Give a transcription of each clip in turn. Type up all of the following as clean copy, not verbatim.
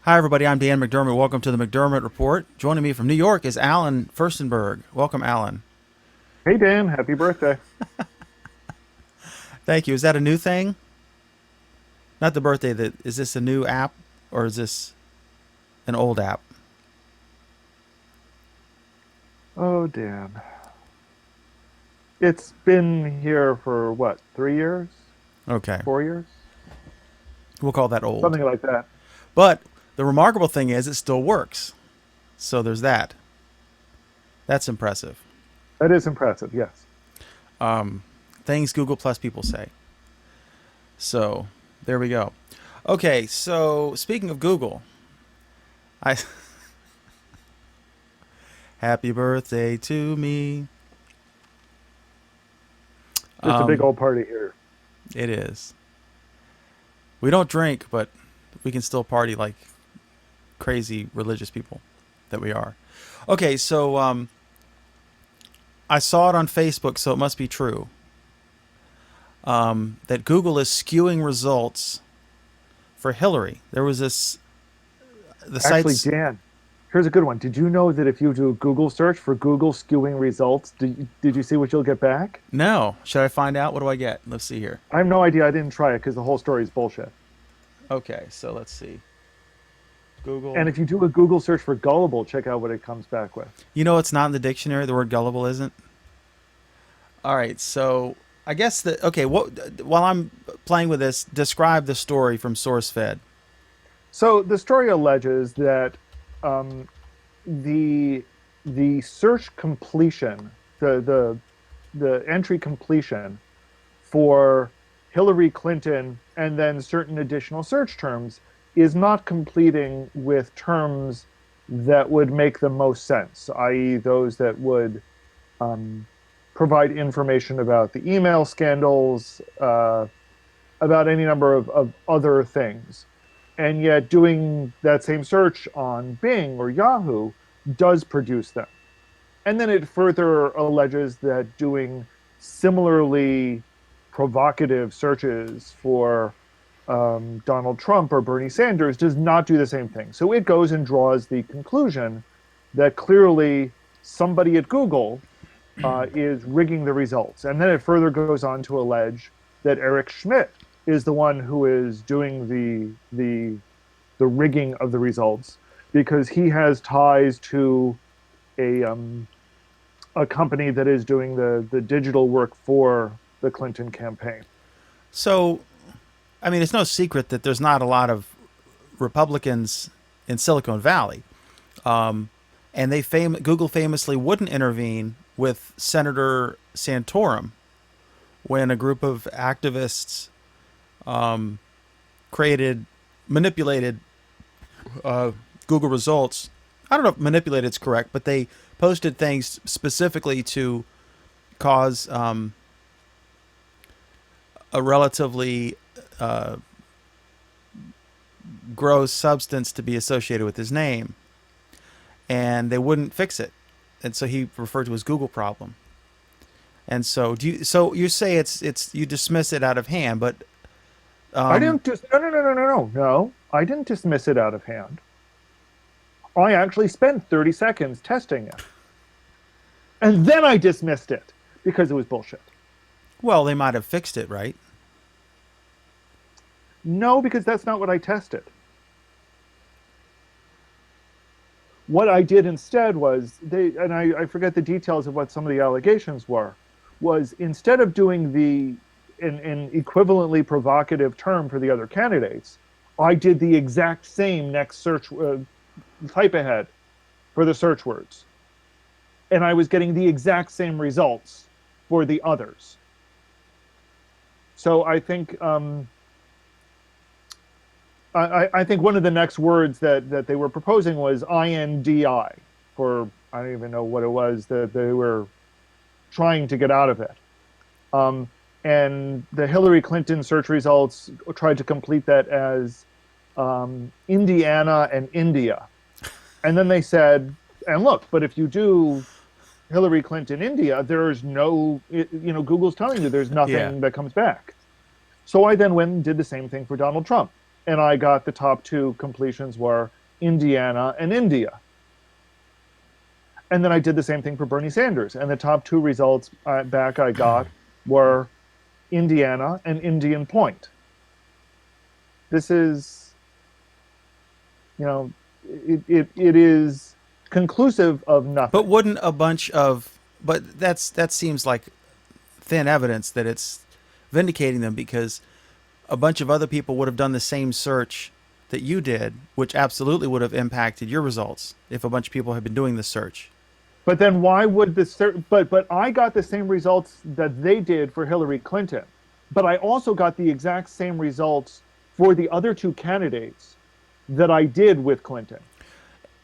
Hi, everybody. I'm Dan McDermott. Welcome to the McDermott Report. Joining me from New York is Alan Furstenberg. Welcome, Alan. Hey Dan, happy birthday. Thank you. Is that a new thing? Not the birthday. Is this a new app or is this an old app? Oh Dan. It's been here for what, 3 years? Okay, 4 years? we'll call that old. Something like that. But the remarkable thing is, it still works. So there's that. That's impressive. That is impressive, yes. Things Google Plus people say. So there we go. Okay, so speaking of Google, I happy birthday to me. Just a big Um, old party here. it is. We don't drink, but we can still party like crazy religious people that we are. Okay, so I saw it on Facebook, so it must be true. That Google is skewing results for Hillary. There was this the Actually, sites. Dan, here's a good one. Did you know that if you do a Google search for Google skewing results, did you see what you'll get back? No, should I find out? What do I get? Let's see here. I have no idea. I didn't try it because the whole story is bullshit. Okay, so let's see. And Google. if you do a Google search for gullible, check out what it comes back with. You know, it's not in the dictionary. The word gullible isn't. All right, so I guess that okay. What while I'm playing with this, describe the story from SourceFed. So the story alleges that um, the the search completion, the entry completion for Hillary Clinton and then certain additional search terms is not completing with terms that would make the most sense, i.e., those that would um, provide information about the email scandals, about any number of other things. And yet, doing that same search on Bing or Yahoo does produce them. And then it further alleges that doing similarly provocative searches for Donald Trump or Bernie Sanders does not do the same thing. So it goes and draws the conclusion that clearly somebody at Google is rigging the results. And then it further goes on to allege that Eric Schmidt is the one who is doing the rigging of the results because he has ties to a a company that is doing the digital work for the Clinton campaign. So, I mean, it's no secret that there's not a lot of Republicans in Silicon Valley, and Google famously wouldn't intervene with Senator Santorum when a group of activists created manipulated Google results. I don't know if manipulated is correct, but they posted things specifically to cause a relatively uh, gross substance to be associated with his name, and they wouldn't fix it, and so he referred to it as Google problem. And so, do you? So you say it's you dismiss it out of hand, but I um, didn't just no. I didn't dismiss it out of hand. I actually spent 30 seconds testing it. And then I dismissed it because it was bullshit. well, they might have fixed it, right? No, because that's not what I tested. What I did instead was and I forget the details of what some of the allegations were, was instead of doing an equivalently provocative term for the other candidates, I did the exact same next search type ahead for the search words. And I was getting the exact same results for the others. So I think I think one of the next words that they were proposing was INDI for I don't even know what it was that they were trying to get out of it. Um, and the Hillary Clinton search results tried to complete that as Indiana and India. And then they said, and look, but if you do Hillary Clinton India, there's no, Google's telling you there's Yeah. nothing that comes back. So I then went and did the same thing for Donald Trump. And I got the top two completions were Indiana, and India. And then I did the same thing for Bernie Sanders. And the top two results back I got were Indiana and Indian Point. This is, you know, it is conclusive of nothing. But wouldn't a bunch of but that seems like thin evidence that it's vindicating them, because a bunch of other people would have done the same search that you did, which absolutely would have impacted your results if a bunch of people had been doing this search. But then why would but I got the same results that they did for Hillary Clinton. But I also got the exact same results for the other two candidates that I did with Clinton.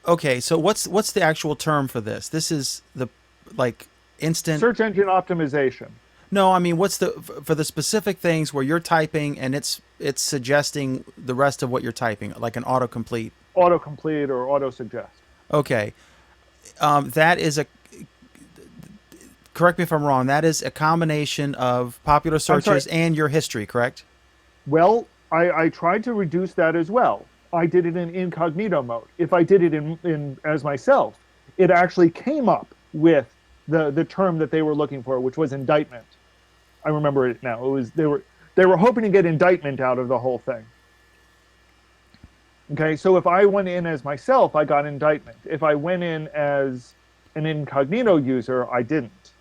Okay, so what's the actual term for this? This is the like instant Search engine optimization. No, I mean, what's the for the specific things where you're typing and it's suggesting the rest of what you're typing, like an autocomplete. Autocomplete or auto suggest. Okay, that is a. Correct me if I'm wrong. That is a combination of popular searches and your history, correct? Well, I tried to reduce that as well. I did it in incognito mode. If I did it in as myself, it actually came up with the term that they were looking for, which was indictment. I remember it now. It was they were hoping to get indictment out of the whole thing. Okay, so if I went in as myself, I got indictment. If I went in as an incognito user, I didn't.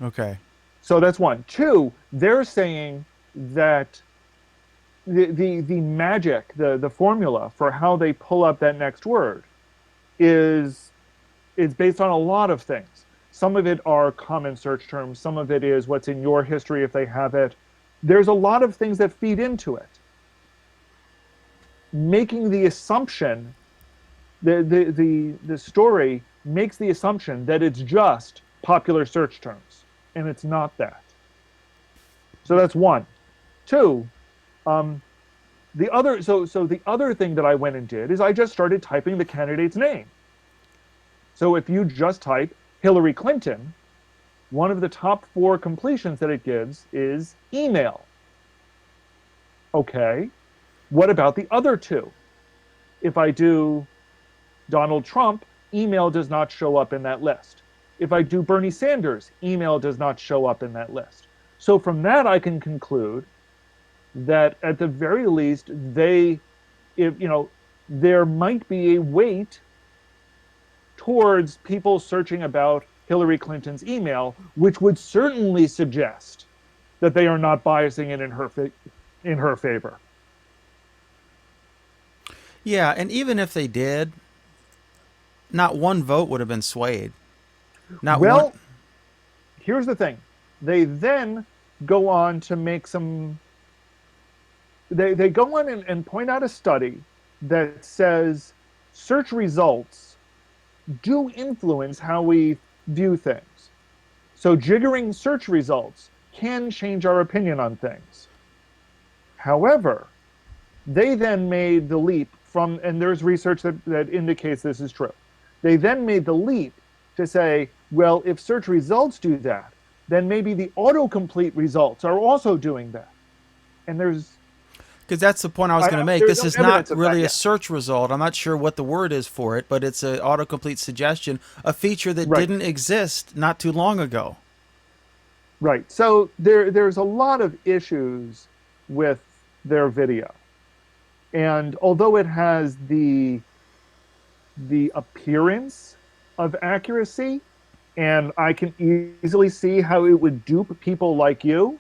Okay. So that's one. Two, they're saying that the magic, the formula for how they pull up that next word is based on a lot of things. Some of it are common search terms. Some of it is what's in your history if they have it. There's a lot of things that feed into it. Making the assumption, the story makes the assumption that it's just popular search terms, and it's not that. So that's one. Two, the other thing that I went and did is I just started typing the candidate's name. So if you just type Hillary Clinton, one of the top 4 completions that it gives is email. Okay, what about the other 2? If I do Donald Trump, email does not show up in that list. If I do Bernie Sanders, email does not show up in that list. So from that, I can conclude that at the very least, there might be a weight towards people searching about Hillary Clinton's email, which would certainly suggest that they are not biasing it in her favor. Yeah, and even if they did, not one vote would have been swayed. One. Here's the thing. They then go on to make some. They go on and point out a study that says search results do influence how we view things. So jiggering search results can change our opinion on things. However, they then made the leap from, and there's research that indicates this is true. They then made the leap to say, well, if search results do that, then maybe the autocomplete results are also doing that. And because that's the point I was going to make. This is not really a search result. I'm not sure what the word is for it, but it's an autocomplete suggestion, a feature that didn't exist not too long ago. Right. So there's a lot of issues with their video. And although it has the appearance of accuracy, and I can easily see how it would dupe people like you,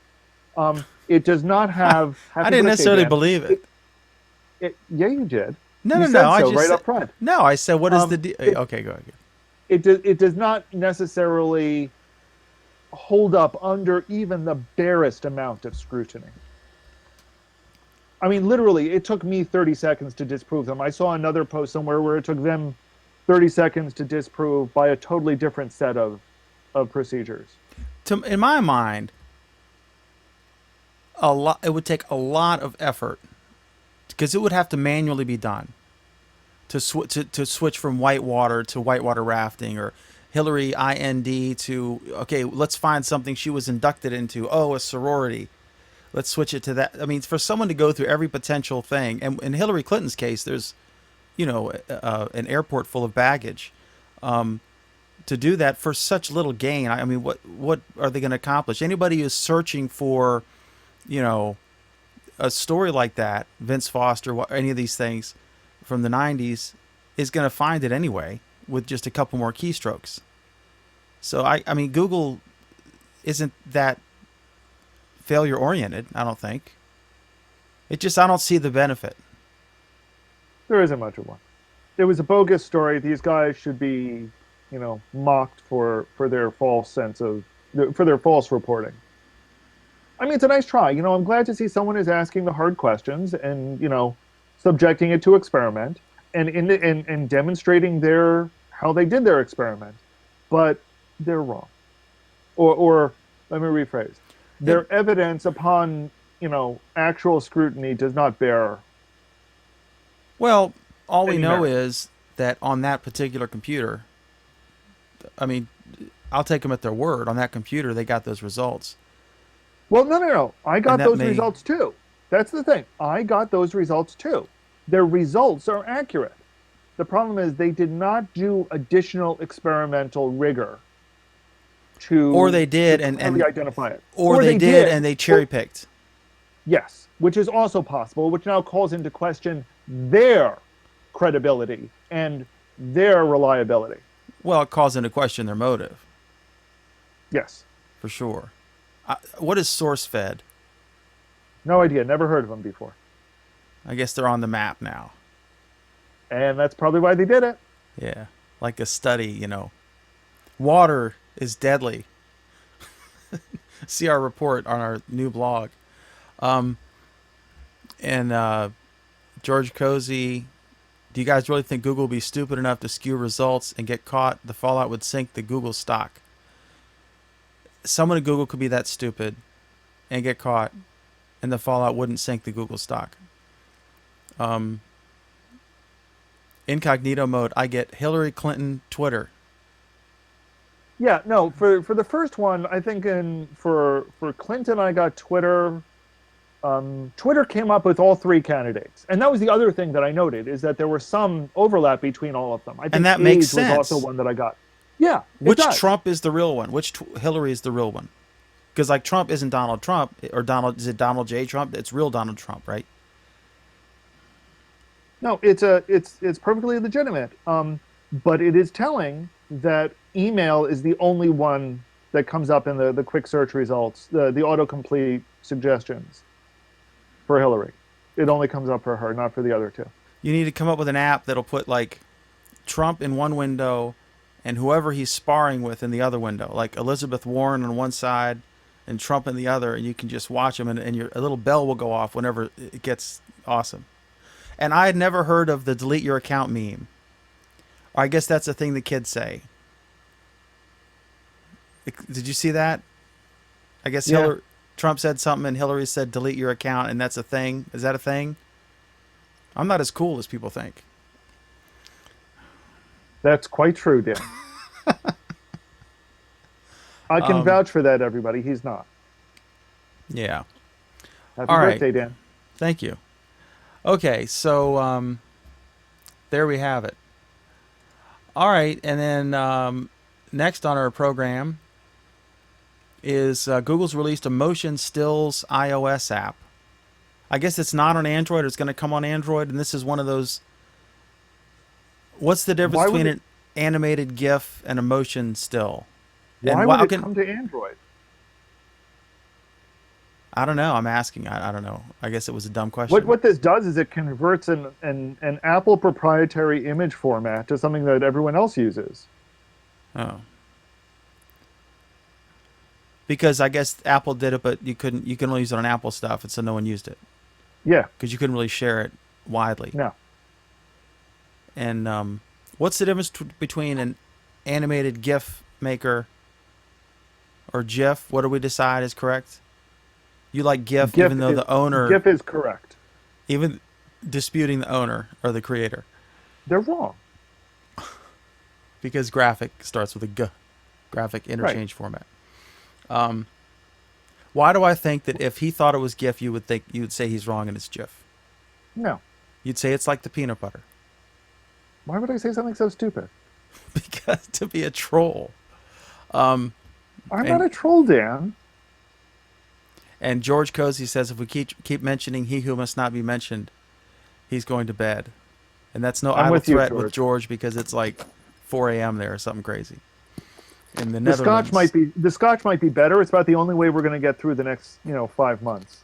it does not have. I didn't necessarily believe it. Yeah, you did. No. I just right up front. No, I said, "What is the?" Okay, go ahead. It does not necessarily hold up under even the barest amount of scrutiny. I mean, literally, it took me 30 seconds to disprove them. I saw another post somewhere where it took them 30 seconds to disprove by a totally different set of procedures. In my mind, it would take a lot of effort, because it would have to manually be done to switch from whitewater to whitewater rafting, or Hillary IND to, okay, let's find something she was inducted into. Oh, a sorority. Let's switch it to that. I mean, for someone to go through every potential thing, and in Hillary Clinton's case, there's an airport full of baggage. To do that for such little gain, I mean, what are they going to accomplish? Anybody who's searching for, you know, a story like that, Vince Foster, any of these things from the 90s, is going to find it anyway with just a couple more keystrokes. So, I mean, Google isn't that failure oriented, I don't think. I don't see the benefit. There isn't much of one. It was a bogus story. These guys should be, mocked for their false for their false reporting. I mean, it's a nice try. I'm glad to see someone is asking the hard questions and, subjecting it to experiment and demonstrating how they did their experiment. But they're wrong. Or let me rephrase. Their evidence upon, actual scrutiny does not bear. Well, all we any know merit. is that on that particular computer, I mean, I'll take them at their word. On that computer, they got those results. Well, no. I got that those may- results too. That's the thing. I got those results too. Their results are accurate. The problem is they did not do additional experimental rigor to Or they did, to and clearly identify it. or they did, and they cherry picked. Yes, which is also possible, which now calls into question their credibility and their reliability. Well, it calls into question their motive, Yes. for sure. What is SourceFed? No idea. Never heard of them before. I guess they're on the map now. And that's probably why they did it. Yeah, like a study, Water is deadly. See our report on our new blog. And George Cozy, do you guys really think Google will be stupid enough to skew results and get caught? The fallout would sink the Google stock. Someone at Google could be that stupid and get caught, and the fallout wouldn't sink the Google stock. Incognito mode, I get Hillary Clinton Twitter. Yeah, no, for the first one, I think for Clinton, I got Twitter. Twitter came up with all three candidates, and that was the other thing that I noted is that there was some overlap between all of them. I think And that makes AIDS sense. was also one that I got. Yeah, Which does. Trump is the real one? Which Hillary is the real one? Because like Trump isn't Donald Trump, or is it Donald J. Trump? It's real Donald Trump, right? No, it's perfectly legitimate. But it is telling that email is the only one that comes up in the quick search results, the autocomplete suggestions for Hillary. It only comes up for her, not for the other two. You need to come up with an app that'll put like Trump in one window and whoever he's sparring with in the other window, like Elizabeth Warren on one side and Trump in the other, and you can just watch them, and a little bell will go off whenever it gets awesome. And I had never heard of the delete your account meme. Or I guess that's a thing the kids say. Did you see that? I guess Yeah. Trump said something and Hillary said delete your account, and that's a thing. Is that a thing? I'm not as cool as people think. That's quite true, Dan. I can vouch for that, everybody. He's not. Yeah. Happy All right. birthday, Dan. Thank you. Okay, so there we have it. All right, and then next on our program is Google's released a motion stills iOS app. I guess it's not on Android. It's going to come on Android, and this is one of those. What's the difference Why would between it- an animated GIF and a motion still? And Why why would it come to Android? I don't know. I'm asking. I don't know. I guess it was a dumb question. What this does is it converts an Apple proprietary image format to something that everyone else uses. Oh. Because I guess Apple did it, but you couldn't. You can only use it on Apple stuff, and so no one used it Yeah, because you couldn't really share it widely. no. And what's the difference between an animated GIF maker or GIF? What do we decide is correct? You like GIF, even though the owner, GIF is correct. even disputing the owner or the creator, They're wrong. because graphic starts with a G, graphic interchange format. Why do I think that if he thought it was GIF, you would say he's wrong and it's GIF? No. You'd say it's like the peanut butter. Why would I say something so stupid? Because to be a troll. Um, I'm not and a troll, Dan. and George Cozy says if we keep mentioning he who must not be mentioned, he's going to bed. And that's no I'm idle with you, threat with George. George because it's like 4 a.m. there or something crazy in the The scotch might Netherlands. be better. It's about the only way we're going to get through the next 5 months.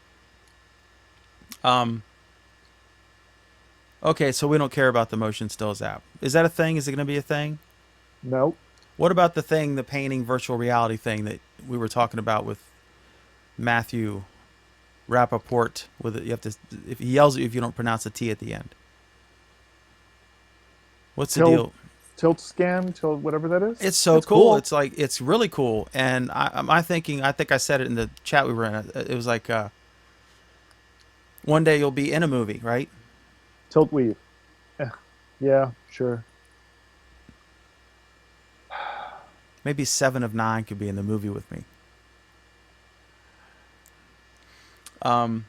Um, okay, so we don't care about the motion stills app. Is that a thing? Is it going to be a thing? No. What about the painting virtual reality thing that we were talking about with Matthew Rappaport? With it, you have to if he yells at you if you don't pronounce the T at the end. What's the Tilt deal? tilt whatever that is. It's so It's cool. cool. It's like it's really cool. And my thinking, I think I said it in the chat we were in. It was like one day you'll be in a movie, right? Tilt weave. Eh, yeah, sure. Maybe 7 of 9 could be in the movie with me. Um,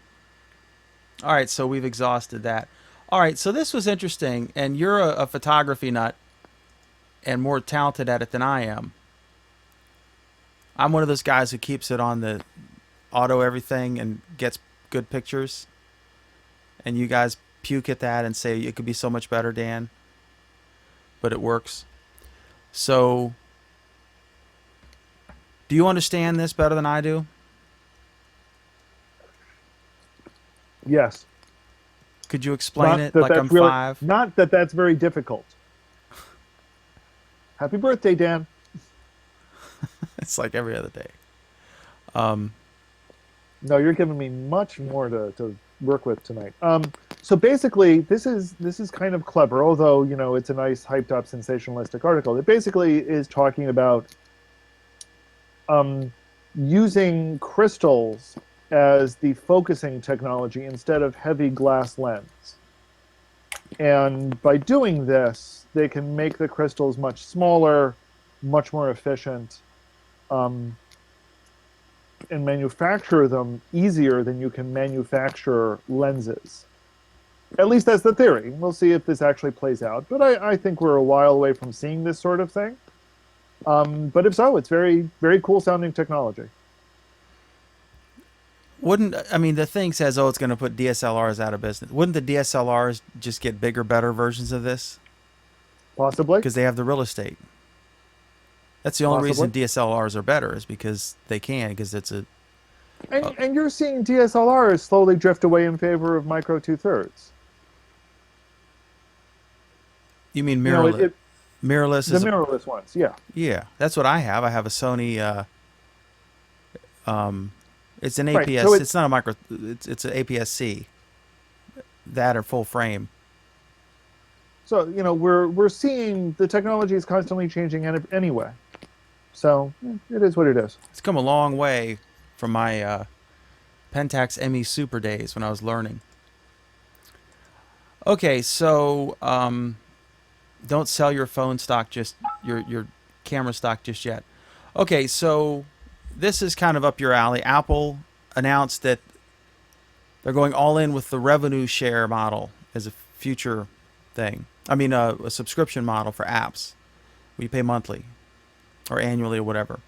all right, so we've exhausted that. All right, so this was interesting, and you're a photography nut and more talented at it than I am. I'm one of those guys who keeps it on the auto everything and gets good pictures. And you guys puke at that and say it could be so much better, Dan, but it works. So, do you understand this better than I do? Yes. Could you explain it like I'm Really 5? not that that's very difficult. Happy birthday, Dan. It's like every other day. Um, No, you're giving me much more to work with tonight. So basically, this is kind of clever, although it's a nice, hyped up, sensationalistic article. It basically is talking about um, using crystals as the focusing technology instead of heavy glass lens. And by doing this, they can make the crystals much smaller, much more efficient, um, and manufacture them easier than you can manufacture lenses. At least that's the theory. We'll see if this actually plays out. But I think we're a while away from seeing this sort of thing. But if so, it's very, very cool sounding technology. wouldn't I mean the thing says, oh, it's going to put DSLRs out of business. Wouldn't the DSLRs just get bigger, better versions of this Possibly. because they have the real estate? That's the only Possibly. reason DSLRs are better is because they can, because it's a. And you're seeing DSLRs slowly drift away in favor of micro two thirds. You mean You know, mirrorless? Mirrorless the is mirrorless ones, yeah. yeah. That's what I have. I have a Sony. It's an Right. APS. So It's not a micro. It's an APS-C. That or full frame. we're seeing the technology is constantly changing anyway. So it is what it is. It's come a long way from my Pentax ME Super days when I was learning. Okay, so don't sell your phone stock just your camera stock just yet. Okay, so this is kind of up your alley. Apple announced that they're going all in with the revenue share model as a future thing. I mean, a subscription model for apps. We pay monthly or annually or whatever,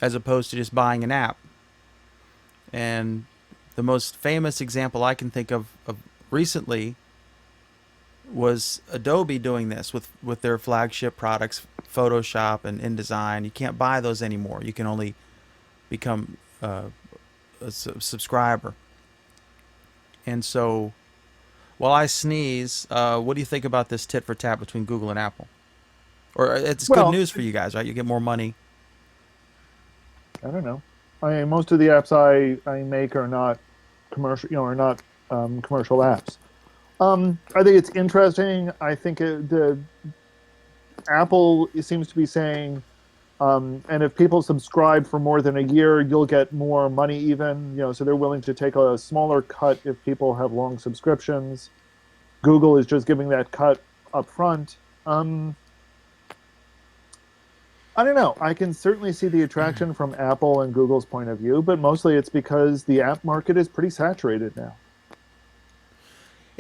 as opposed to just buying an app. And the most famous example I can think of recently was Adobe doing this with their flagship products, Photoshop and InDesign. You can't buy those anymore. You can only become a subscriber. And so, while I sneeze, what do you think about this tit for tat between Google and Apple? Or it's good Well, news for you guys, right? You get more money. I don't know. I mean, most of the apps I make are not commercial, are not commercial apps. I think it's interesting. I think the Apple seems to be saying, and if people subscribe for more than a year, you'll get more money even. So they're willing to take a smaller cut if people have long subscriptions. Google is just giving that cut up front. I don't know. I can certainly see the attraction from Apple and Google's point of view, but mostly it's because the app market is pretty saturated now.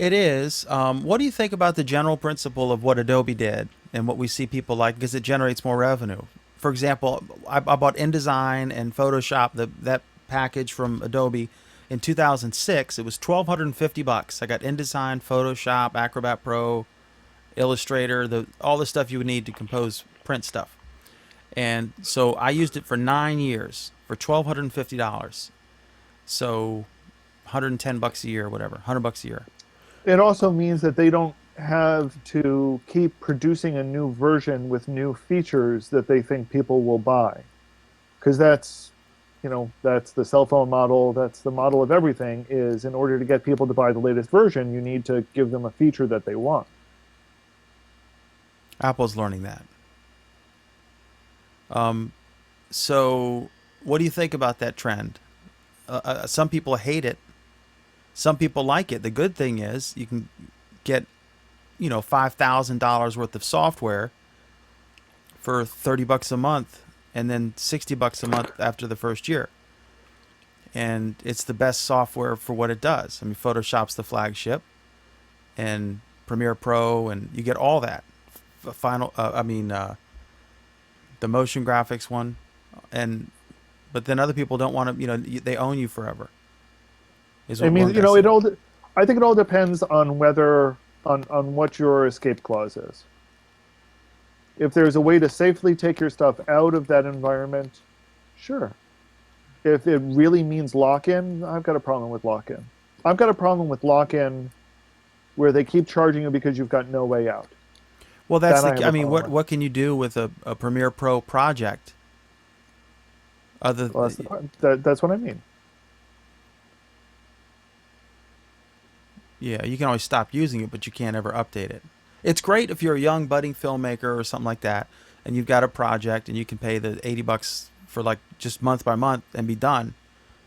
It is. What do you think about the general principle of what Adobe did and what we see people like because it generates more revenue? For example, I bought InDesign and Photoshop, that package from Adobe in 2006. It was $1,250. I got InDesign, Photoshop, Acrobat Pro, Illustrator, all the stuff you would need to compose print stuff. And so I used it for 9 years for $1,250. So $110 a year, whatever, $100 a year. It also means that they don't have to keep producing a new version with new features that they think people will buy. Because that's the cell phone model, that's the model of everything is in order to get people to buy the latest version, you need to give them a feature that they want. Apple's learning that. So, what do you think about that trend? Some people hate it. Some people like it. The good thing is you can get, $5,000 worth of software for $30 a month, and then $60 a month after the first year. And it's the best software for what it does. I mean, Photoshop's the flagship, and Premiere Pro, and you get all that. The motion graphics one, and but then other people don't want to. They own you forever. Is I what mean, one guy said. I think it all depends on on what your escape clause is. If there's a way to safely take your stuff out of that environment, sure. If it really means lock-in, I've got a problem with lock-in. I've got a problem with lock-in where they keep charging you because you've got no way out. Well, that's That I the. have I a mean, problem with. what can you do with a Premiere Pro project? Other, Well, that's what I mean. yeah, you can always stop using it, but you can't ever update it. It's great if you're a young budding filmmaker or something like that, and you've got a project and you can pay the $80 for like just month by month and be done.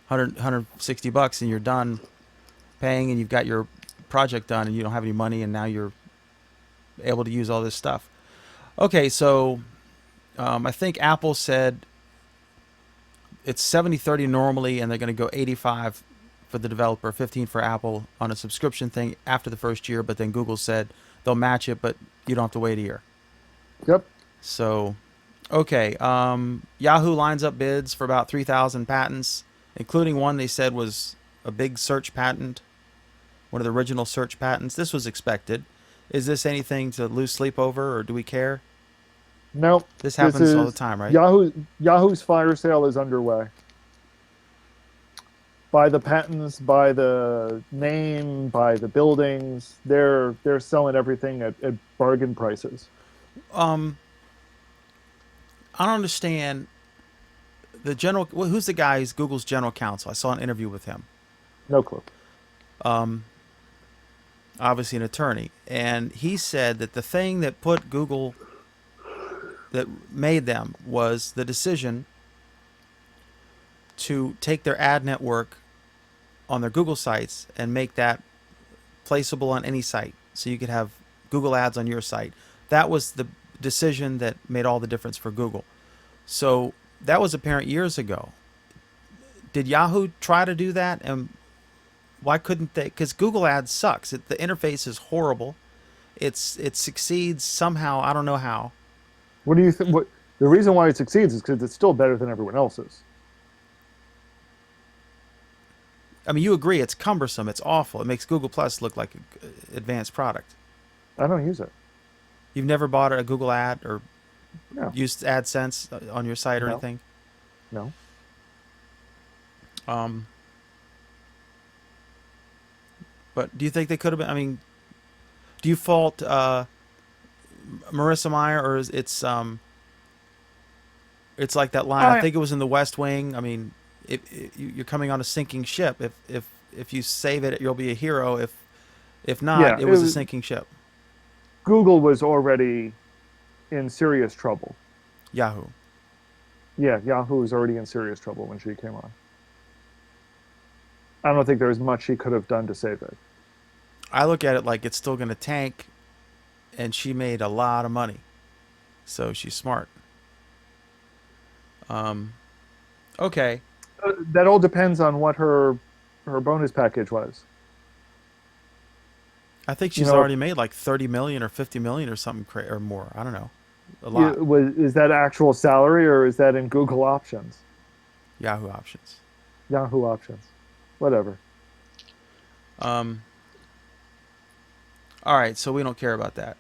160 bucks and you're done paying, and you've got your project done, and you don't have any money, and now you're able to use all this stuff. Okay, so I think Apple said it's 70-30 normally, and they're going to go 85 for the developer, 15 for Apple on a subscription thing after the first year. But then Google said they'll match it, but you don't have to wait a year. Yep. So, okay, Yahoo lines up bids for about 3,000 patents, including one they said was a big search patent, one of the original search patents. This was expected. Is this anything to lose sleep over, or do we care? Nope. This This happens all the is time, right? Yahoo's fire sale is underway. By the patents, by the name, by the buildings, they're selling everything at bargain prices. Um, I don't understand the general. Who's the guy? Who's Google's general counsel? I saw an interview with him. No clue. Um, Obviously an attorney, and he said that the thing that put Google, that made them, was the decision to take their ad network on their Google sites and make that placeable on any site, so you could have Google ads on your site. That was the decision that made all the difference for Google. So that was apparent years ago. Did Yahoo try to do that, and why couldn't they? Because Google Ads sucks. The interface is horrible. It succeeds somehow. I don't know how. What do you think? What the reason why it succeeds is because it's still better than everyone else's. I mean, you agree it's cumbersome. It's awful. It makes Google Plus look like an advanced product. I don't use it. You've never bought a Google ad or No, used AdSense on your site or no, anything? no. Um, but do you think they could have been? I mean, do you fault Marissa Meyer, or is it's like that line? I I think it was in The West Wing. I mean, you're coming on a sinking ship. If you save it, you'll be a hero. If Yeah, not, it was a sinking ship. Google was already in serious trouble. Yahoo. Yeah, Yahoo was already in serious trouble when she came on. I don't think there was much she could have done to save it. I look at it like it's still going to tank, and she made a lot of money, so she's smart. Okay. That all depends on what her bonus package was. I think You she's know, already made like 30 million or 50 million or something or more. I don't know. A lot. is that actual salary or is that in Google Options, Yahoo Options. Yahoo Options, whatever? Um, all right, so we don't care about that.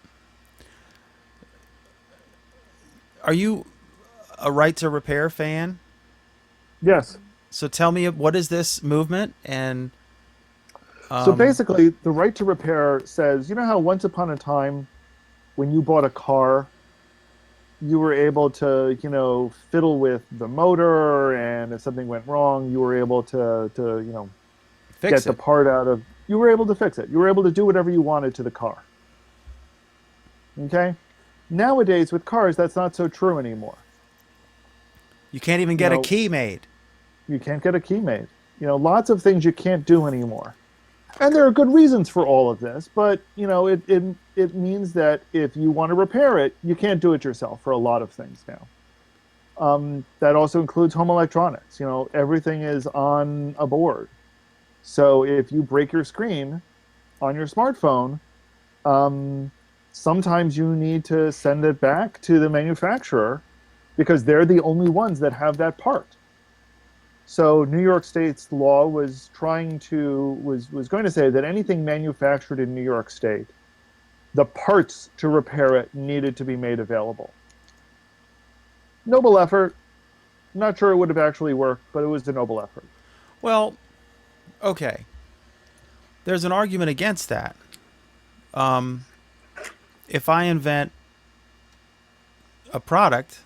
Are you a right to repair fan? Yes. So tell me, what is this movement? And So um, basically, the right to repair says, you know how once upon a time when you bought a car, you were able to, fiddle with the motor, and if something went wrong, you were able to, get fix the it. part out of, you were able to fix it. You were able to do whatever you wanted to the car. Okay? Nowadays with cars, that's not so true anymore. You can't even You get a know, key made. you can't get a key made. Lots of things you can't do anymore. And there are good reasons for all of this, but it means that if you want to repair it, you can't do it yourself for a lot of things now. That also includes home electronics. Everything is on a board. So if you break your screen on your smartphone, um, sometimes you need to send it back to the manufacturer because they're the only ones that have that part. So New York State's law was going to say that anything manufactured in New York State, the parts to repair it needed to be made available. Noble effort. Not sure it would have actually worked, but it was a noble effort. Well, okay. There's an argument against that. Um, if I invent a product,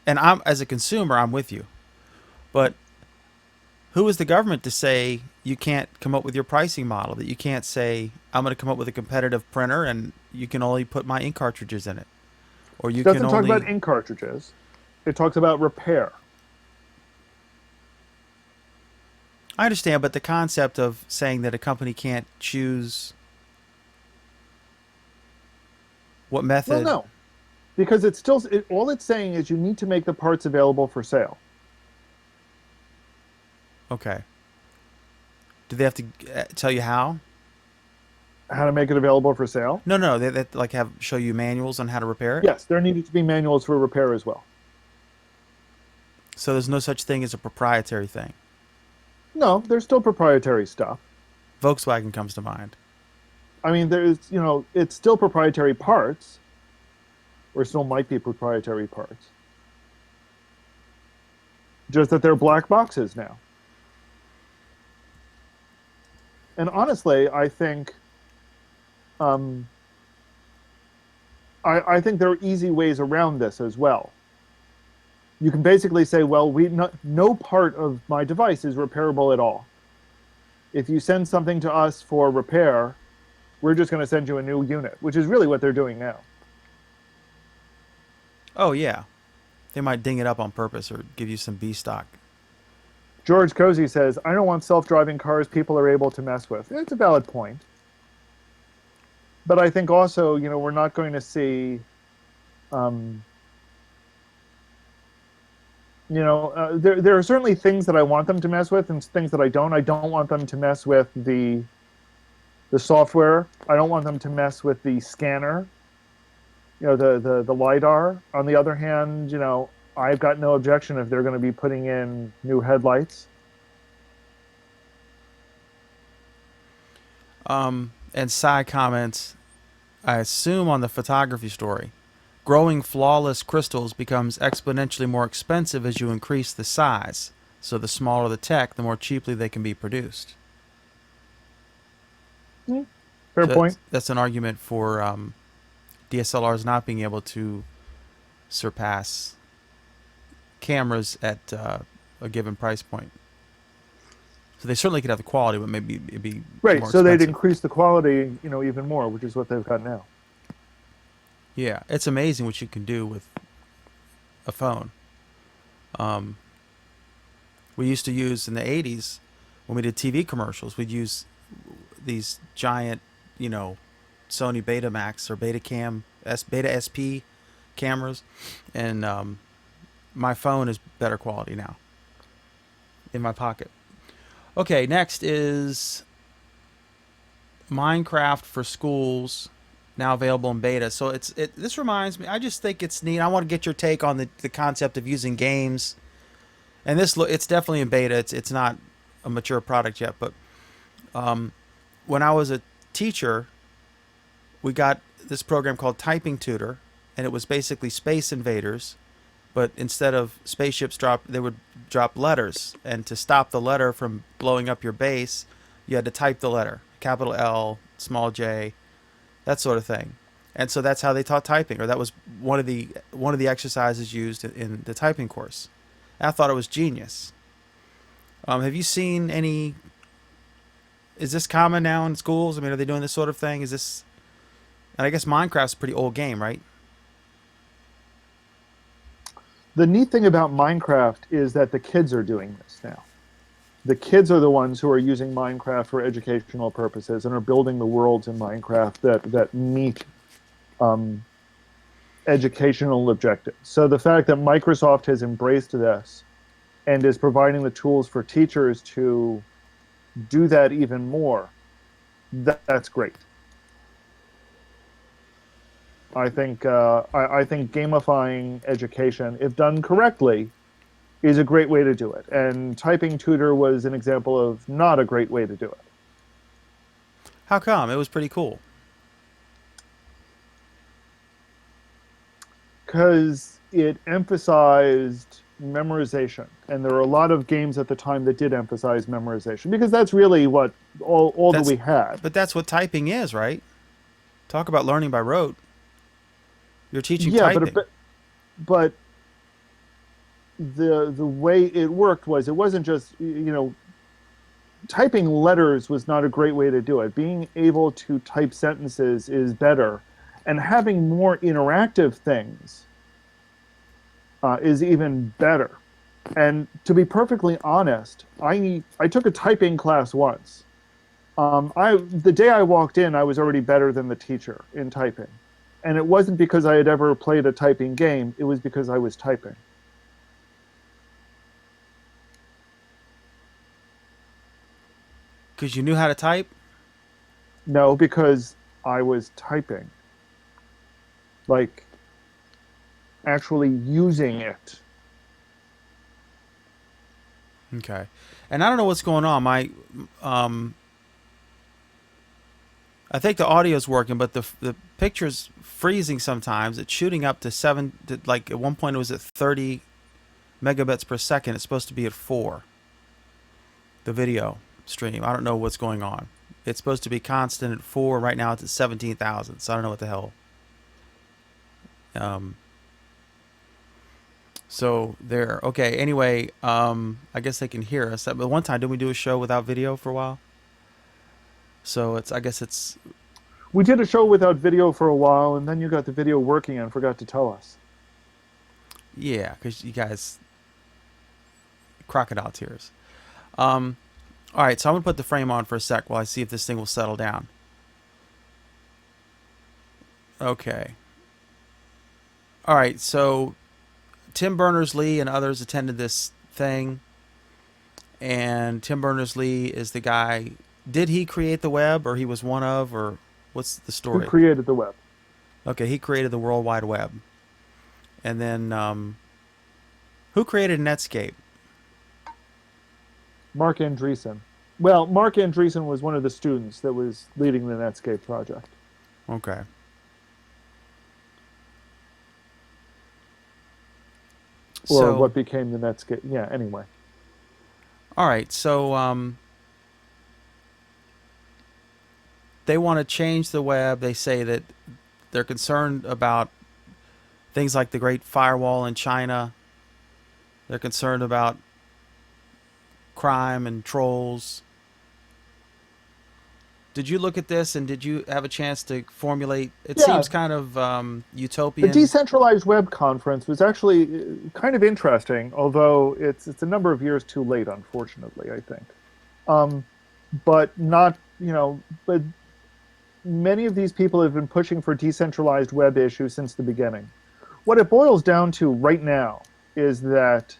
and I'm as a consumer, I'm with you. But who is the government to say you can't come up with your pricing model? That you can't say I'm going to come up with a competitive printer and you can only put my ink cartridges in it, or It you can doesn't talk about only. ink cartridges. It talks about repair. I understand, but the concept of saying that a company can't choose what Well, method. no, because it's still all it's saying is you need to make the parts available for sale. Okay. Do they have to tell you how? How to make it available for sale? No, no, they like have show you manuals on how to repair it. Yes, there needed to be manuals for repair as well. So there's no such thing as a proprietary thing. No, there's still proprietary stuff. Volkswagen comes to mind. I mean, it's still proprietary parts, or still might be proprietary parts, just that they're black boxes now. And honestly, um, I think there are easy ways around this as well. You can basically say, well, no part of my device is repairable at all. If you send something to us for repair, we're just going to send you a new unit, which is really what they're doing now. Oh yeah, they might ding it up on purpose or give you some B stock. George Cozy says, I don't want self-driving cars people are able to mess with. It's a valid point. But I think also, we're not going to see, um, there are certainly things that I want them to mess with and things that I don't. I don't want them to mess with the software. I don't want them to mess with the scanner, the LiDAR. On the other hand, I've got no objection if they're going to be putting in new headlights. And side comments, I assume on the photography story. Growing flawless crystals becomes exponentially more expensive as you increase the size. So the smaller the tech, the more cheaply they can be produced. Fair So point. that's an argument for DSLRs not being able to surpass cameras at a given price point. So they certainly could have the quality, but maybe it'd be Right. more So they'd expensive. increase the quality, even more, which is what they've got now. Yeah, it's amazing what you can do with a phone. Um, we used to use in the 80s when we did TV commercials, we'd use these giant, you know, Sony Betamax or Betacam, Beta SP cameras, and my phone is better quality now in my pocket. Okay, next is Minecraft for schools, now available in beta. So this reminds me. I just think it's neat. I want to get your take on the concept of using games. And it's definitely in beta. It's not a mature product yet. But when I was a teacher, we got this program called Typing Tutor, and it was basically Space Invaders. But instead of spaceships they would drop letters, and to stop the letter from blowing up your base, you had to type the letter, capital L, small j, that sort of thing. And so that's how they taught typing, or that was one of the exercises used in the typing course. And I thought it was genius. Have you seen any? Is this common now in schools? I mean, are they doing this sort of thing? Is this? And I guess Minecraft's a pretty old game, right? The neat thing about Minecraft is that the kids are doing this now. The kids are the ones who are using Minecraft for educational purposes and are building the worlds in Minecraft that meet educational objectives. So the fact that Microsoft has embraced this and is providing the tools for teachers to do that even more, that's great. I think gamifying education, if done correctly, is a great way to do it. And Typing Tutor was an example of not a great way to do it. How come? It was pretty cool. Because it emphasized memorization. And there were a lot of games at the time that did emphasize memorization, because that's really what all that we had. But that's what typing is, right? Talk about learning by rote. You're teaching typing. But the way it worked was, it wasn't just, typing letters was not a great way to do it. Being able to type sentences is better. And having more interactive things is even better. And to be perfectly honest, I took a typing class once. The day I walked in, I was already better than the teacher in typing. And it wasn't because I had ever played a typing game. It was because I was typing. Because you knew how to type? No, because I was typing. Like, actually using it. Okay. And I don't know what's going on. I think the audio's working, but the picture's freezing sometimes. It's shooting up to like at one point it was at 30 megabits per second. It's supposed to be at 4. The video stream. I don't know what's going on. It's supposed to be constant at 4. Right now it's at 17,000. So I don't know what the hell. So there. Okay. Anyway, I guess they can hear us. But one time, didn't we do a show without video for a while? So we did a show without video for a while, and then you got the video working and forgot to tell us. Yeah, because you guys, crocodile tears. All right, so I'm gonna put the frame on for a sec while I see if this thing will settle down. Okay. All right, so Tim Berners-Lee and others attended this thing, and Tim Berners-Lee is the guy. Did he create the web, or he was one of, or what's the story? Who created the web? Okay, he created the World Wide Web. And then, who created Netscape? Mark Andreessen. Well, Mark Andreessen was one of the students that was leading the Netscape project. Okay. Or what became the Netscape. Yeah, anyway. All right, so they want to change the web. They say that they're concerned about things like the Great Firewall in China. They're concerned about crime and trolls. Did you look at this, and did you have a chance to formulate? It seems kind of utopian. The Decentralized Web Conference was actually kind of interesting, although it's a number of years too late, unfortunately, I think. But not, but many of these people have been pushing for decentralized web issues since the beginning. What it boils down to right now is that,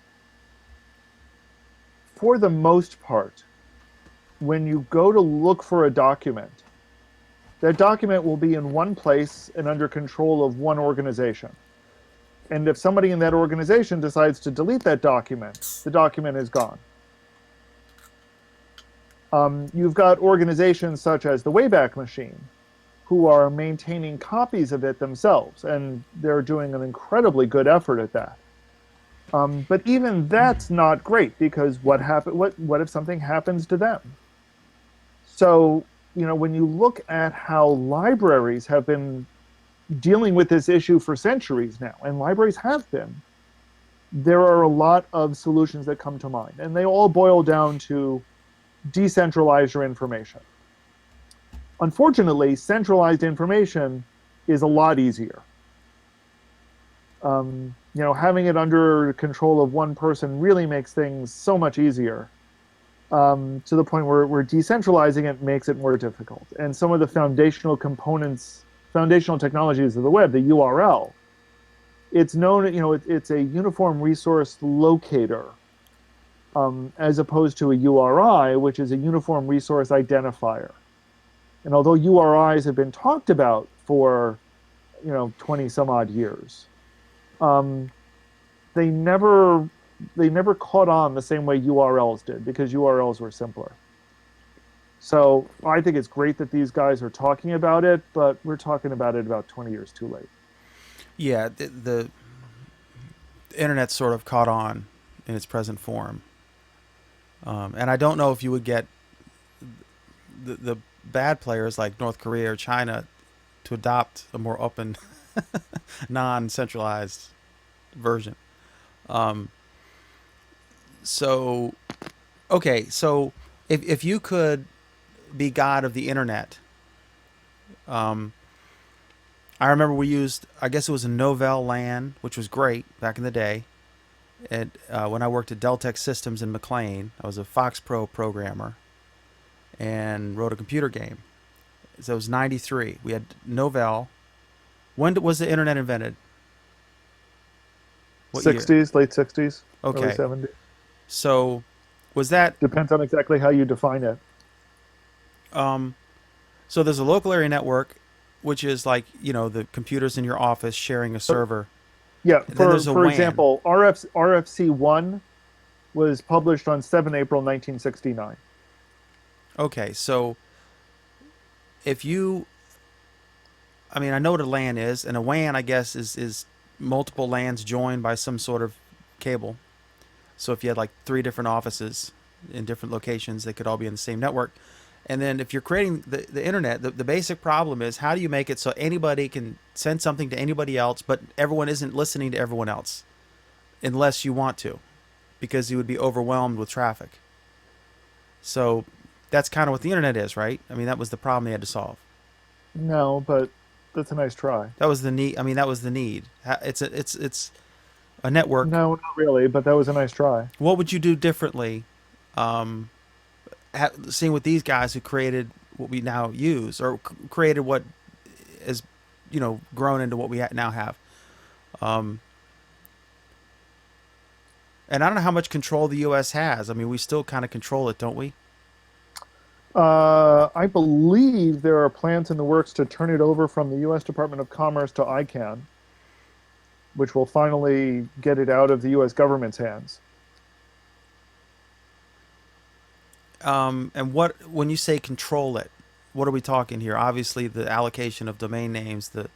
for the most part, when you go to look for a document, that document will be in one place and under control of one organization. And if somebody in that organization decides to delete that document, the document is gone. You've got organizations such as the Wayback Machine who are maintaining copies of it themselves, and they're doing an incredibly good effort at that. But even that's not great, because what if something happens to them? So, when you look at how libraries have been dealing with this issue for centuries now, and libraries have been, there are a lot of solutions that come to mind, and they all boil down to decentralize your information. Unfortunately, centralized information is a lot easier. Having it under control of one person really makes things so much easier, to the point where decentralizing it makes it more difficult. And some of the foundational technologies of the web, the URL, it's known, it's a uniform resource locator, as opposed to a URI, which is a uniform resource identifier. And although URIs have been talked about for, 20 some odd years, they never caught on the same way URLs did, because URLs were simpler. So I think it's great that these guys are talking about it, but we're talking about it about 20 years too late. Yeah, the internet sort of caught on in its present form. And I don't know if you would get the bad players like North Korea or China to adopt a more open, non-centralized version. So, okay, so if you could be God of the internet, I remember we used, I guess it was a Novell LAN, which was great back in the day. And when I worked at Deltek Systems in McLean, I was a Fox Pro programmer and wrote a computer game. So it was 93. We had Novell. When was the internet invented? What 60s, year? late 60s, early Okay. 70s. So was that, Depends on exactly how you define it. so there's a local area network, which is like, the computers in your office sharing a server. Yeah, And then for there's a for WAN. example, RFC1 was published on 7 April 1969. Okay, so if you, I mean, I know what a LAN is, and a WAN, I guess, is multiple LANs joined by some sort of cable. So if you had like three different offices in different locations, they could all be in the same network. And then if you're creating the internet, the basic problem is, how do you make it so anybody can send something to anybody else, but everyone isn't listening to everyone else unless you want to, because you would be overwhelmed with traffic. So that's kind of what the internet is, right? I mean, that was the problem they had to solve. No, but that's a nice try. That was the need. I mean, that was the need. It's a network. No, not really, but that was a nice try. What would you do differently? Um, Seeing with these guys who created what we now use, or created what is, grown into what we now have. Um, and I don't know how much control the U.S. has. I mean, we still kind of control it, don't we? I believe there are plans in the works to turn it over from the U.S. Department of Commerce to ICANN, which will finally get it out of the U.S. government's hands. And when you say control it, what are we talking here? Obviously, the allocation of domain names, the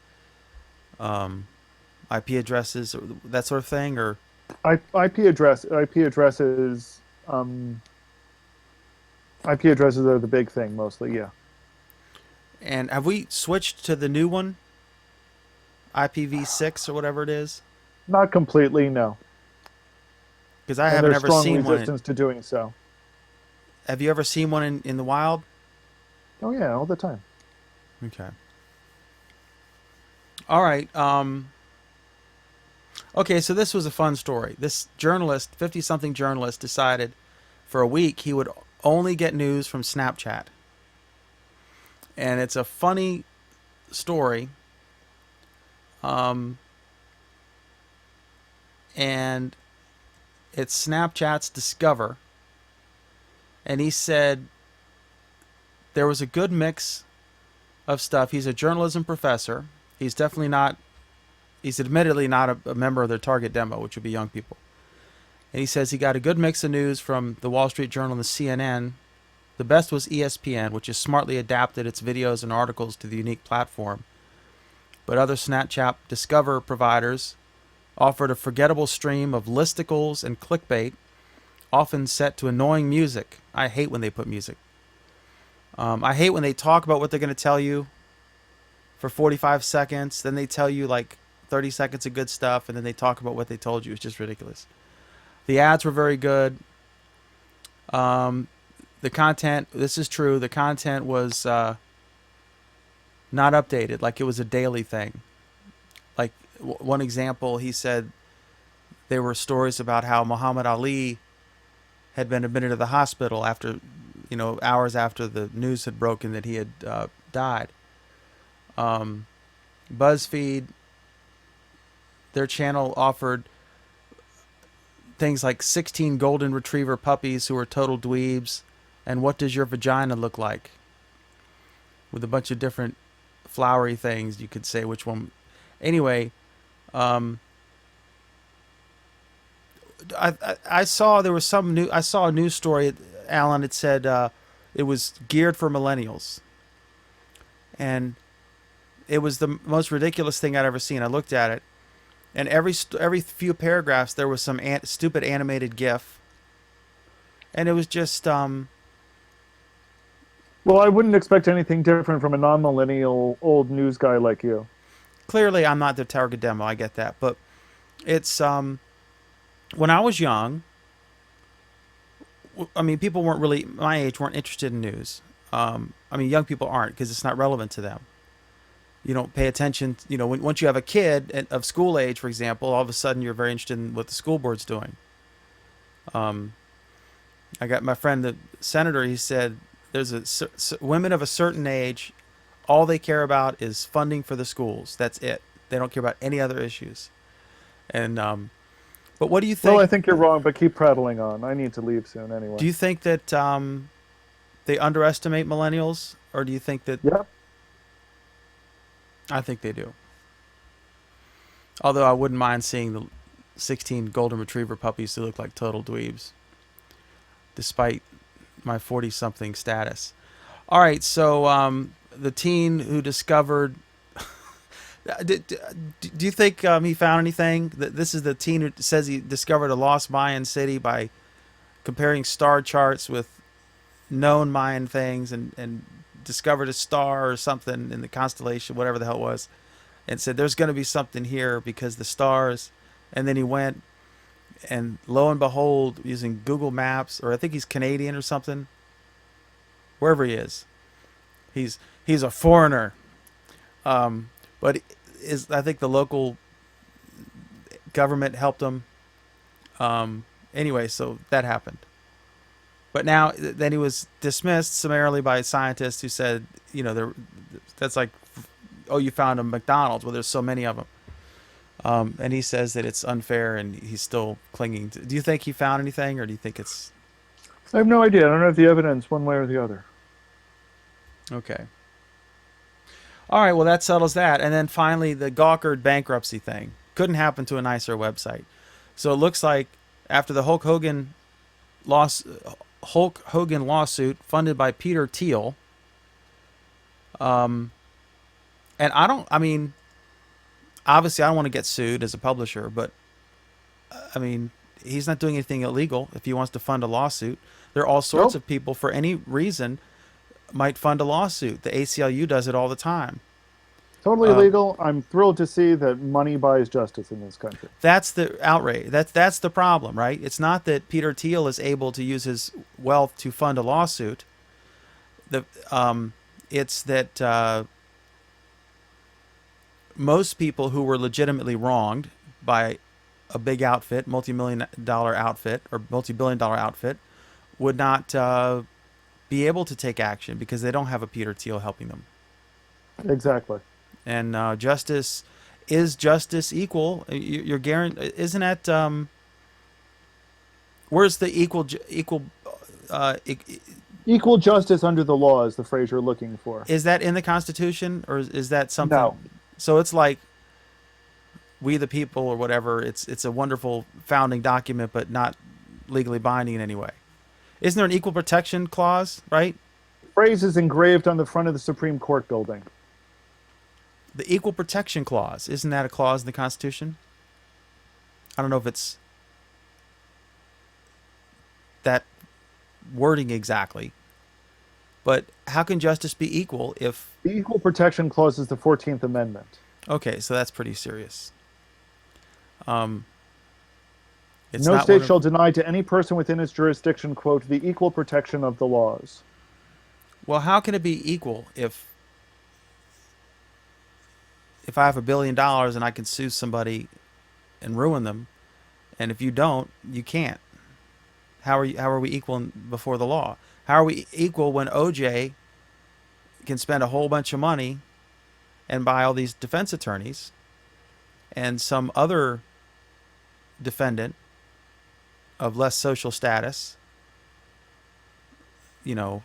um, IP addresses, or that sort of thing, or Um, IP addresses are the big thing mostly. Yeah, and have we switched to the new one, IPv6 or whatever it is? not completely, no. Because I And haven't there's ever strong seen one. resistance to doing so. Have you ever seen one in the wild? Oh yeah, all the time. Okay. All right. Okay, so this was a fun story. This journalist, 50-something journalist, decided for a week he would only get news from Snapchat. And it's a funny story. Um, and it's Snapchat's Discover. And he said there was a good mix of stuff. He's a journalism professor. He's definitely not. He's admittedly not a member of their target demo, which would be young people. And he says he got a good mix of news from the Wall Street Journal and the CNN. The best was ESPN, which has smartly adapted its videos and articles to the unique platform. But other Snapchat Discover providers offered a forgettable stream of listicles and clickbait, often set to annoying music. I hate when they put music. I hate when they talk about what they're going to tell you for 45 seconds. Then they tell you like 30 seconds of good stuff, and then they talk about what they told you. It's just ridiculous. The ads were very good. The content, this is true, the content was not updated, like it was a daily thing. Like one example, he said there were stories about how Muhammad Ali had been admitted to the hospital after, hours after the news had broken that he had died. BuzzFeed, their channel offered things like 16 golden retriever puppies who are total dweebs, and what does your vagina look like? With a bunch of different flowery things, you could say which one. Anyway, I saw there was some new. I saw a news story, Alan. It said it was geared for millennials, and it was the most ridiculous thing I'd ever seen. I looked at it, and every few paragraphs there was some stupid animated GIF, and it was just Well, I wouldn't expect anything different from a non-millennial old news guy like you. clearly I'm not the target demo. I get that, but it's when I was young. I mean, people weren't really my age weren't interested in news. I mean, young people aren't because it's not relevant to them. You don't pay attention. Once you have a kid of school age, for example, all of a sudden you're very interested in what the school board's doing. I got my friend, the senator. He said there's women of a certain age, all they care about is funding for the schools. That's it. They don't care about any other issues. And but what do you Well, think? I think you're wrong, but keep prattling on. I need to leave soon anyway. Do you think that they underestimate millennials, or do you think that? Yeah. I think they do. Although I wouldn't mind seeing the 16 golden retriever puppies who look like total dweebs, despite my 40-something status. All right, so the teen who discovered. Do you think he found anything? This is the teen who says he discovered a lost Mayan city by comparing star charts with known Mayan things and discovered a star or something in the constellation, whatever the hell it was, and said there's going to be something here because the stars. And then he went, and lo and behold, using Google Maps, or I think he's Canadian or something, wherever he is, he's a foreigner. But I think the local government helped him. Anyway, so that happened. But now, then he was dismissed summarily by scientists who said, that's like, oh, you found a McDonald's. Well, there's so many of them. And he says that it's unfair, and he's still clinging to. Do you think he found anything, or do you think it's I have no idea. I don't have the evidence one way or the other. okay? All right, well, that settles that. And then finally, the Gawker bankruptcy thing couldn't happen to a nicer website. So it looks like after the Hulk Hogan lawsuit funded by Peter Thiel, and I mean, obviously I don't want to get sued as a publisher, but I mean, he's not doing anything illegal if he wants to fund a lawsuit. There are all sorts of people for any reason might fund a lawsuit. The ACLU does it all the time. Totally legal. I'm thrilled to see that money buys justice in this country. That's the outrage. That's the problem, right? It's not that Peter Thiel is able to use his wealth to fund a lawsuit. It's that most people who were legitimately wronged by a big outfit, multi-million-dollar outfit or multi-billion-dollar outfit, would not be able to take action because they don't have a Peter Thiel helping them. Exactly. And justice equal? You're guaranteed. Isn't that where's the equal? Equal justice under the law is the phrase you're looking for. Is that in the Constitution, or is that something? No. So it's like we the people or whatever. It's a wonderful founding document, but not legally binding in any way. Isn't there an equal protection clause, right? The phrase is engraved on the front of the Supreme Court building. The equal protection clause, isn't that a clause in the Constitution? I don't know if it's that wording exactly, but how can justice be equal if? The Equal Protection Clause is the 14th Amendment. Okay, so that's pretty serious. Um, it's No not state one of, shall deny to any person within its jurisdiction, quote, the equal protection of the laws. well, how can it be equal if I have $1 billion and I can sue somebody and ruin them, and if you don't, you can't. How are we equal before the law? How are we equal when OJ can spend a whole bunch of money and buy all these defense attorneys, and some other defendant of less social status, you know,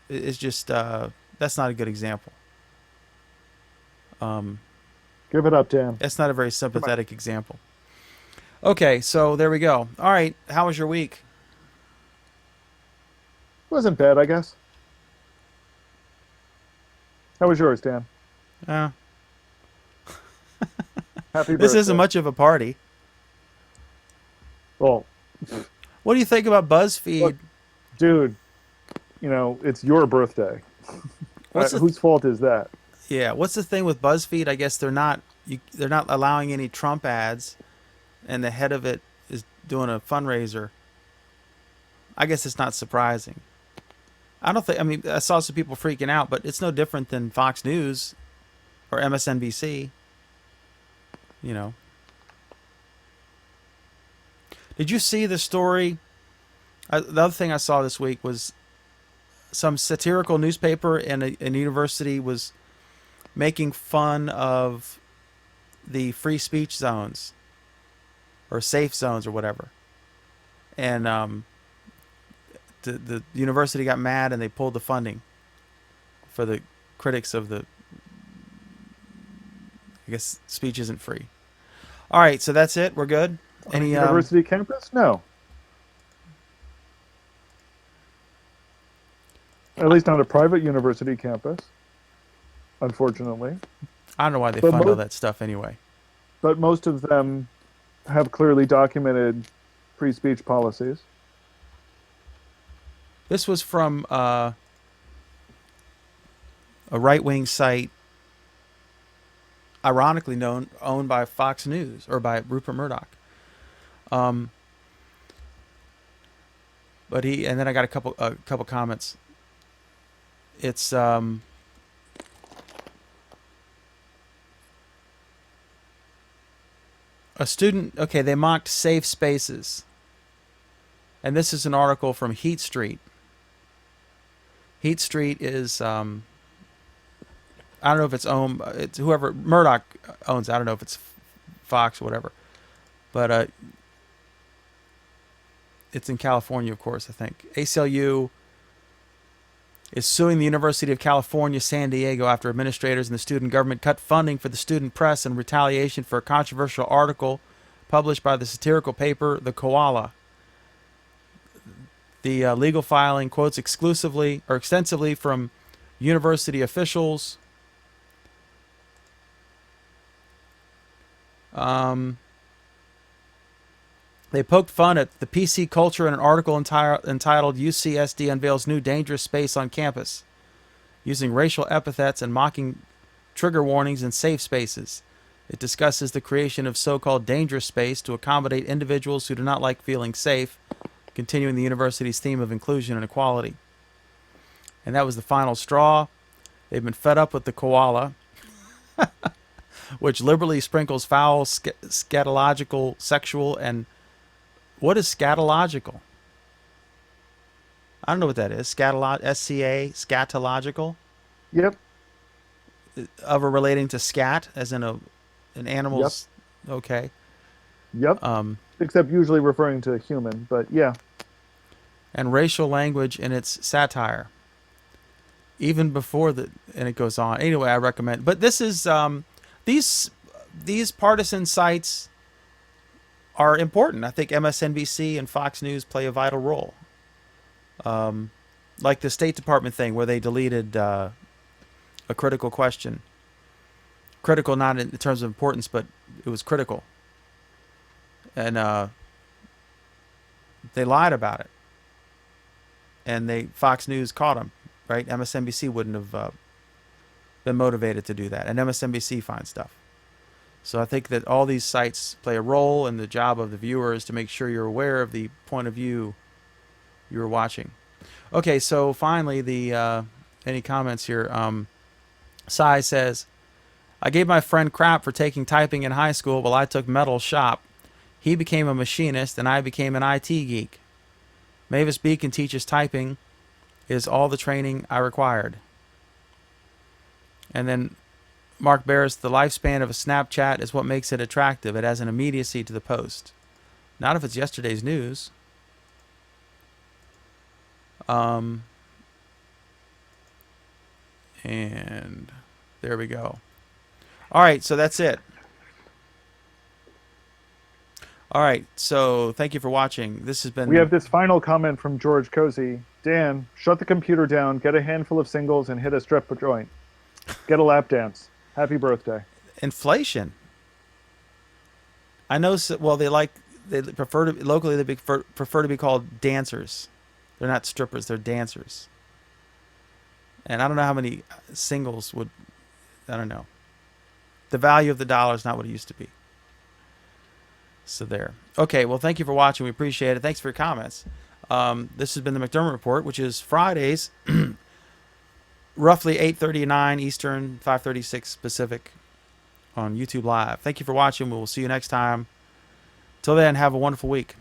it's just that's not a good example. Give it up, Dan. That's not a very sympathetic example. Okay, so there we go. All right, how was your week? Wasn't bad, I guess. How was yours, Dan? Uh, Happy this birthday. isn't much of a party. Well, What do you think about BuzzFeed? look, dude, it's your birthday. What's the Whose fault is that? Yeah, what's the thing with BuzzFeed? I guess they're not allowing any Trump ads, and the head of it is doing a fundraiser. I guess it's not surprising. I mean, I saw some people freaking out, but it's no different than Fox News or MSNBC. You know. Did you see the story? The other thing I saw this week was some satirical newspaper and a university was making fun of the free speech zones or safe zones or whatever. And the university got mad and they pulled the funding for the critics of the, I guess speech isn't free. All right, so that's it. We're good. On a university campus? No. At least not a private university campus, unfortunately. I don't know why they But fund all mo- that stuff anyway. But most of them have clearly documented free speech policies. This was from a right-wing site, ironically owned by Fox News or by Rupert Murdoch. But and then I got a couple comments. It's a student. Okay, they mocked safe spaces, and this is an article from Heat Street. Heat Street is I don't know if it's owned. It's whoever Murdoch owns. I don't know if it's Fox or whatever, but it's in California, of course. I think ACLU is suing the University of California, San Diego after administrators and the student government cut funding for the student press in retaliation for a controversial article published by the satirical paper The Koala. The legal filing quotes exclusively or extensively from university officials. They poked fun at the PC culture in an article entitled UCSD Unveils New Dangerous Space on Campus, using racial epithets and mocking trigger warnings in safe spaces. It discusses the creation of so-called dangerous space to accommodate individuals who do not like feeling safe, continuing the university's theme of inclusion and equality. And that was the final straw. They've been fed up with the koala, which liberally sprinkles foul, scatological, sexual, and what is scatological? I don't know what that is. Scatological? Yep. Of or relating to scat, as in an animal's. Yep. Okay. Yep. Except usually referring to human, but yeah. and racial language in its satire. Even before the, and it goes on. Anyway, I recommend. But this is these partisan sites are important. I think MSNBC and Fox News play a vital role. Like the State Department thing where they deleted a critical question. Critical not in terms of importance, but it was critical. And they lied about it. And Fox News caught them, right? MSNBC wouldn't have been motivated to do that. And MSNBC finds stuff. So I think that all these sites play a role, and the job of the viewer is to make sure you're aware of the point of view you're watching. Okay, so finally, any comments here? Sai says, I gave my friend crap for taking typing in high school while I took metal shop. He became a machinist, and I became an IT geek. Mavis Beacon teaches typing is all the training I required. And then Mark Barris, the lifespan of a Snapchat is what makes it attractive. It has an immediacy to the post. Not if it's yesterday's news. And there we go. All right, so that's it. All right, so thank you for watching. This has been... We have this final comment from George Cozy. Dan, shut the computer down, get a handful of singles, and hit a strip joint. Get a lap dance. Happy birthday. Inflation. I know. Well, they prefer to locally. They prefer to be called dancers. They're not strippers. They're dancers. And I don't know how many singles would. I don't know. The value of the dollar is not what it used to be. So there. Okay. Well, thank you for watching. We appreciate it. Thanks for your comments. This has been the McDermott Report, which is Fridays. Roughly 8:39 Eastern, 5:36 Pacific on YouTube Live. Thank you for watching. We will see you next time. Till then, have a wonderful week.